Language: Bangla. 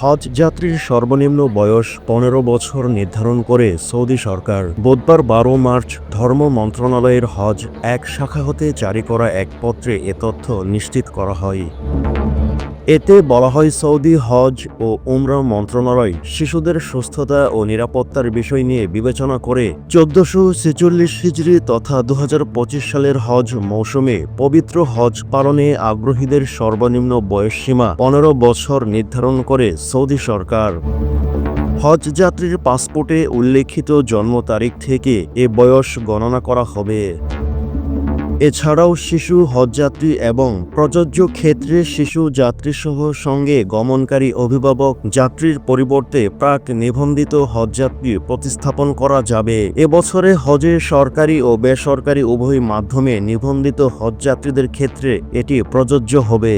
হজ যাত্রীর সর্বনিম্ন বয়স ১৫ বছর নির্ধারণ করে সৌদি সরকার বুধবার ১২ মার্চ ধর্ম মন্ত্রণালয়ের হজ এক শাখা হতে জারি করা এক পত্রে এ তথ্য নিশ্চিত করা হয়। এতে বলা হয়, সৌদি হজ ও উমরা মন্ত্রণালয় শিশুদের সুস্থতা ও নিরাপত্তার বিষয় নিয়ে বিবেচনা করে ১৪৪৬ হিজরি তথা ২০২৫ সালের হজ মৌসুমে পবিত্র হজ পালনে আগ্রহীদের সর্বনিম্ন বয়সসীমা ১৫ বছর নির্ধারণ করে সৌদি সরকার। হজ যাত্রীর পাসপোর্টে উল্লেখিত জন্ম তারিখ থেকে এ বয়স গণনা করা হবে। এছাড়াও শিশু হজযাত্রী এবং প্রযোজ্য ক্ষেত্রে শিশু যাত্রীসহ সঙ্গে গমনকারী অভিভাবক যাত্রীর পরিবর্তে প্রাক নিবন্ধিত হজযাত্রী প্রতিস্থাপন করা যাবে। এবছরে হজে সরকারি ও বেসরকারি উভয় মাধ্যমে নিবন্ধিত হজযাত্রীদের ক্ষেত্রে এটি প্রযোজ্য হবে।